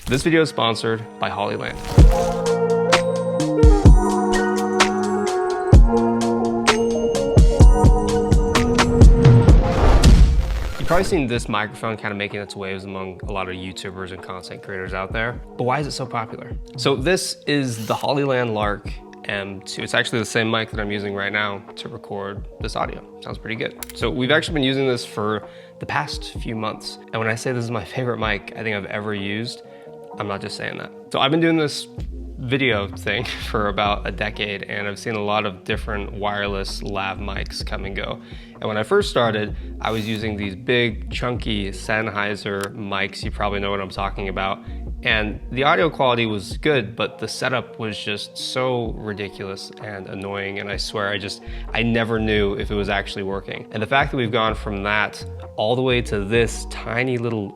This video is sponsored by Hollyland. You've probably seen this microphone kind of making its waves among a lot of YouTubers and content creators out there. But why is it so popular? So this is the Hollyland Lark M2. It's actually the same mic that I'm using right now to record this audio. Sounds pretty good. So we've actually been using this for the past few months. And when I say this is my favorite mic I think I've ever used, I'm not just saying that. So I've been doing this video thing for about a decade, and I've seen a lot of different wireless lav mics come and go. And when I first started, I was using these big, chunky Sennheiser mics. You probably know what I'm talking about. And the audio quality was good, but the setup was just so ridiculous and annoying. And I swear, I never knew if it was actually working. And the fact that we've gone from that all the way to this tiny little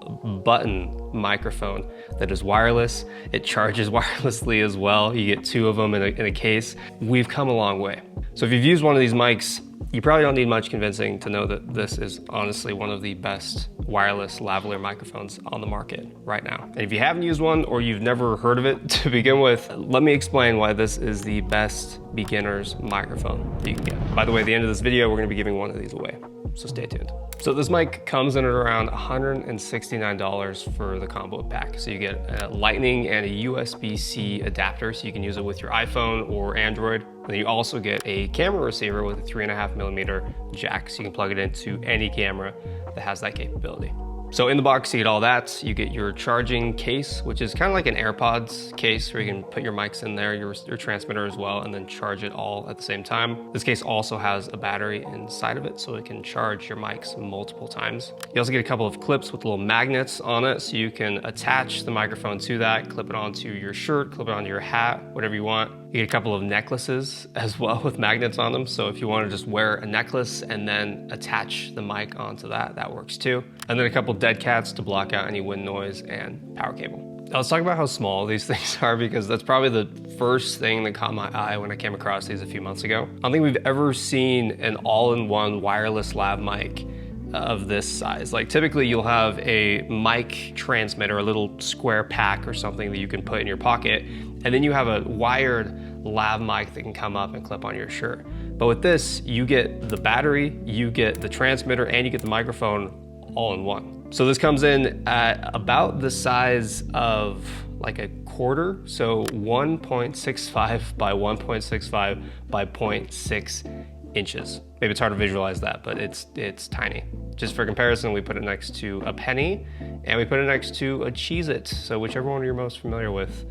button microphone that is wireless, it charges wirelessly as well. You get two of them in a case. We've come a long way. So if you've used one of these mics, you probably don't need much convincing to know that this is honestly one of the best wireless lavalier microphones on the market right now. And if you haven't used one or you've never heard of it to begin with, let me explain why this is the best beginner's microphone that you can get. By the way, at the end of this video, we're gonna be giving one of these away, so stay tuned. So this mic comes in at around $169 for the combo pack. So you get a Lightning and a USB-C adapter, so you can use it with your iPhone or Android. And then you also get a camera receiver with a 3.5mm jack, so you can plug it into any camera that has that capability. So in the box, you get all that. You get your charging case, which is kind of like an AirPods case where you can put your mics in there, your transmitter as well, and then charge it all at the same time. This case also has a battery inside of it, so it can charge your mics multiple times. You also get a couple of clips with little magnets on it, so you can attach the microphone to that, clip it onto your shirt, clip it onto your hat, whatever you want. You get a couple of necklaces as well with magnets on them. So if you want to just wear a necklace and then attach the mic onto that, that works too. And then a couple dead cats to block out any wind noise and power cable. Now let's talk about how small these things are, because that's probably the first thing that caught my eye when I came across these a few months ago. I don't think we've ever seen an all-in-one wireless lav mic of this size. Like typically you'll have a mic transmitter, a little square pack or something that you can put in your pocket, and then you have a wired lav mic that can come up and clip on your shirt. But with this, you get the battery, you get the transmitter, and you get the microphone all in one. So this comes in at about the size of like a quarter, so 1.65 by 1.65 by 0.6 inches. Maybe it's hard to visualize that, but it's tiny. Just for comparison, we put it next to a penny, and we put it next to a Cheez-It. So whichever one you're most familiar with,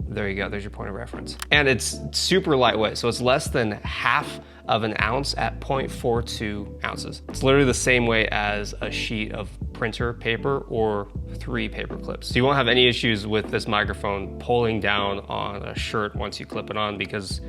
there you go, there's your point of reference. And it's super lightweight, so it's less than half of an ounce at 0.42 ounces. It's literally the same weight as a sheet of printer paper or 3 paper clips. So you won't have any issues with this microphone pulling down on a shirt once you clip it on, because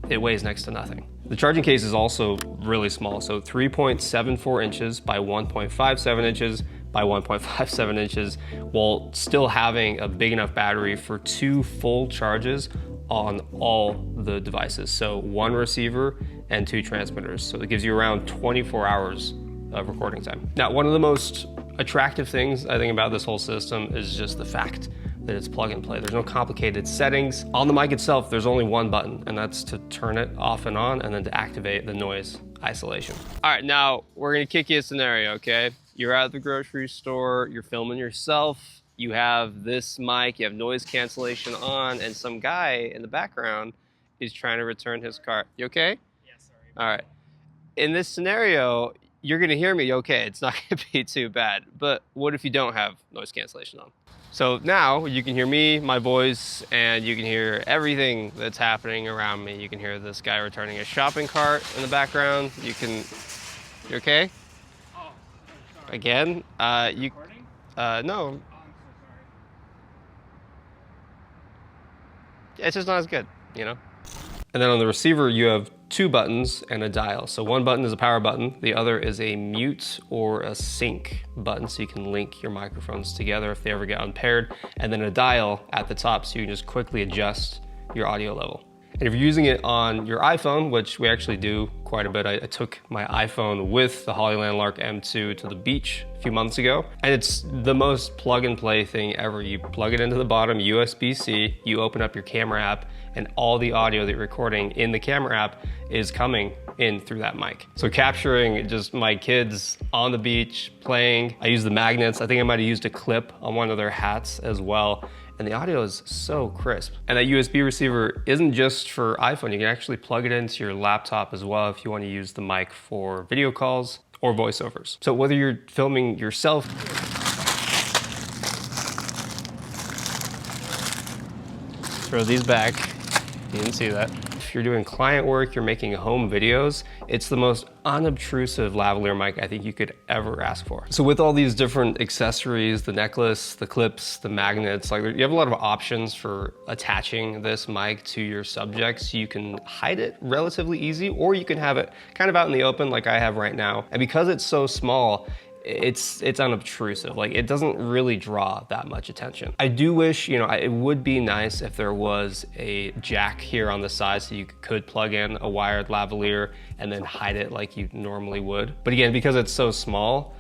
it weighs next to nothing. The charging case is also really small, so 3.74 inches by 1.57 inches by 1.57 inches, while still having a big enough battery for 2 full charges on all the devices. So 1 receiver and 2 transmitters. So it gives you around 24 hours of recording time. Now, one of the most attractive things I think about this whole system is just the fact that it's plug and play. There's no complicated settings. On the mic itself, there's only one button, and that's to turn it off and on, and then to activate the noise isolation. All right, now we're gonna kick you a scenario, okay? You're at the grocery store, you're filming yourself, you have this mic, you have noise cancellation on, and some guy in the background is trying to return his cart. You okay? Yeah, sorry. All right. In this scenario, you're gonna hear me okay, it's not gonna be too bad, but what if you don't have noise cancellation on? So now you can hear me, my voice, and you can hear everything that's happening around me. You can hear this guy returning a shopping cart in the background. You okay? Oh, sorry. Again, Recording? no. Oh, I'm so sorry. It's just not as good, you know? And then on the receiver, you have 2 buttons and a dial. So one button is a power button, the other is a mute or a sync button, so you can link your microphones together if they ever get unpaired, and then a dial at the top so you can just quickly adjust your audio level. And if you're using it on your iPhone, which we actually do quite a bit. I took my iPhone with the Hollyland Lark M2 to the beach a few months ago, and it's the most plug and play thing ever. You plug it into the bottom, USB-C, you open up your camera app, and all the audio that you're recording in the camera app is coming in through that mic. So capturing just my kids on the beach playing, I use the magnets. I think I might have used a clip on one of their hats as well. And the audio is so crisp. And that USB receiver isn't just for iPhone. You can actually plug it into your laptop as well if you want to use the mic for video calls or voiceovers. So whether you're filming yourself, throw these back, you didn't see that. If you're doing client work, you're making home videos, it's the most unobtrusive lavalier mic I think you could ever ask for. So with all these different accessories, the necklace, the clips, the magnets, like you have a lot of options for attaching this mic to your subject, so you can hide it relatively easy, or you can have it kind of out in the open like I have right now. And because it's so small, it's unobtrusive. Like, it doesn't really draw that much attention. I do wish, you know, it would be nice if there was a jack here on the side so you could plug in a wired lavalier and then hide it like you normally would. But again, because it's so small,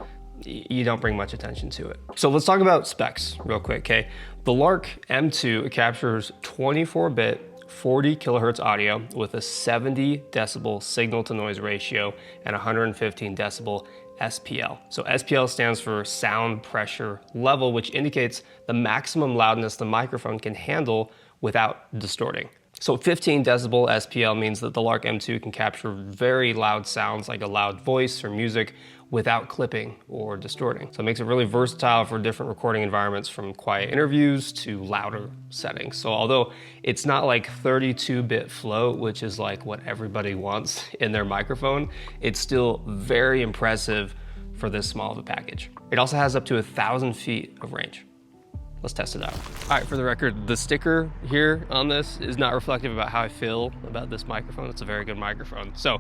you don't bring much attention to it. So let's talk about specs real quick, okay? The Lark M2 captures 24-bit 40 kilohertz audio with a 70 decibel signal to noise ratio and 115 decibel SPL. So SPL stands for sound pressure level, which indicates the maximum loudness the microphone can handle without distorting. So 15 decibel SPL means that the Lark M2 can capture very loud sounds like a loud voice or music without clipping or distorting. So it makes it really versatile for different recording environments, from quiet interviews to louder settings. So although it's not like 32-bit float, which is like what everybody wants in their microphone, it's still very impressive for this small of a package. It also has up to 1,000 feet of range. Let's test it out. All right, for the record, the sticker here on this is not reflective about how I feel about this microphone. It's a very good microphone. So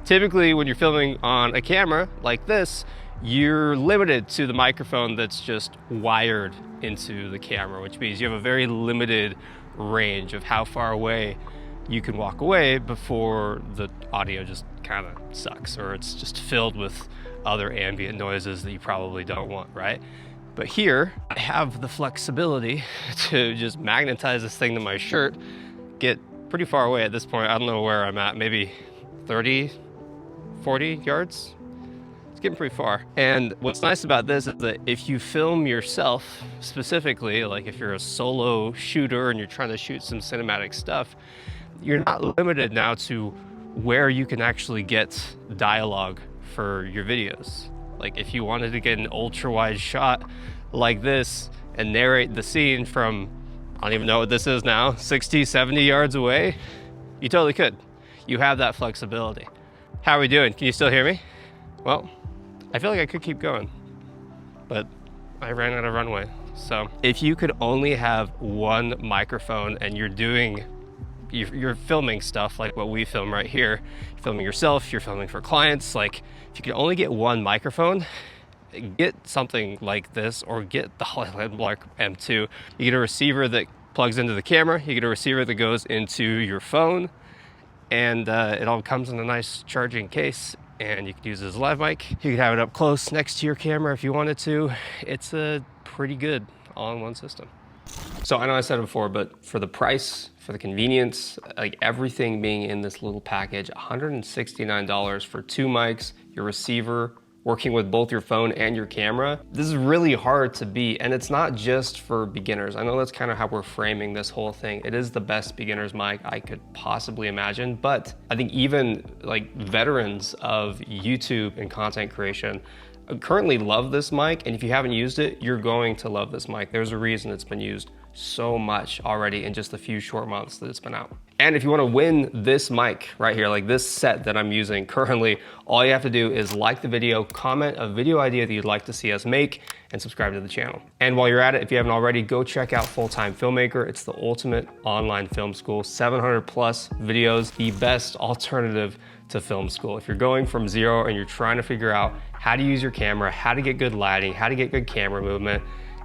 typically when you're filming on a camera like this, you're limited to the microphone that's just wired into the camera, which means you have a very limited range of how far away you can walk away before the audio just kind of sucks, or it's just filled with other ambient noises that you probably don't want, right? But here, I have the flexibility to just magnetize this thing to my shirt, get pretty far away at this point. I don't know where I'm at, maybe 30, 40 yards? It's getting pretty far. And what's nice about this is that if you film yourself specifically, like if you're a solo shooter and you're trying to shoot some cinematic stuff, you're not limited now to where you can actually get dialogue for your videos. Like if you wanted to get an ultra wide shot like this and narrate the scene from, I don't even know what this is now, 60, 70 yards away, you totally could. You have that flexibility. How are we doing? Can you still hear me? Well, I feel like I could keep going, but I ran out of runway. So if you could only have one microphone and you're filming stuff like what we film right here, you're filming yourself, you're filming for clients, like if you could only get one microphone, get something like this, or get the Hollyland Lark M2. You get a receiver that plugs into the camera, you get a receiver that goes into your phone, and it all comes in a nice charging case, and you can use it as a live mic. You could have it up close next to your camera if you wanted to. It's a pretty good all-in-one system. So I know I said it before, but for the price, for the convenience, like everything being in this little package, $169 for 2 mics, your receiver, working with both your phone and your camera. This is really hard to beat, and it's not just for beginners. I know that's kind of how we're framing this whole thing. It is the best beginner's mic I could possibly imagine, but I think even like veterans of YouTube and content creation currently love this mic, and if you haven't used it, you're going to love this mic. There's a reason it's been used so much already in just a few short months that it's been out. And if you want to win this mic right here, like this set that I'm using currently, all you have to do is like the video, comment a video idea that you'd like to see us make, and subscribe to the channel. And while you're at it, if you haven't already, go check out Full-Time Filmmaker. It's the ultimate online film school, 700 plus videos, the best alternative to film school. If you're going from zero and you're trying to figure out how to use your camera, how to get good lighting, how to get good camera movement,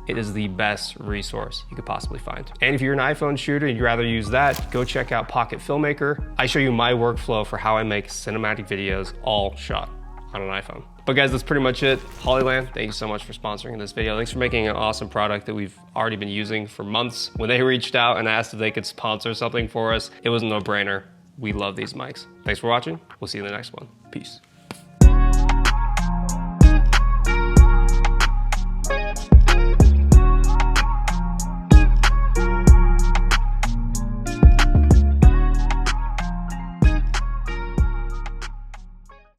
it is the best resource you could possibly find. And if you're an iPhone shooter and you'd rather use that, go check out Pocket Filmmaker. I show you my workflow for how I make cinematic videos all shot on an iPhone. But guys, that's pretty much it. Hollyland, thank you so much for sponsoring this video. Thanks for making an awesome product that we've already been using for months. When they reached out and asked if they could sponsor something for us, it was a no-brainer. We love these mics. Thanks for watching. We'll see you in the next one. Peace.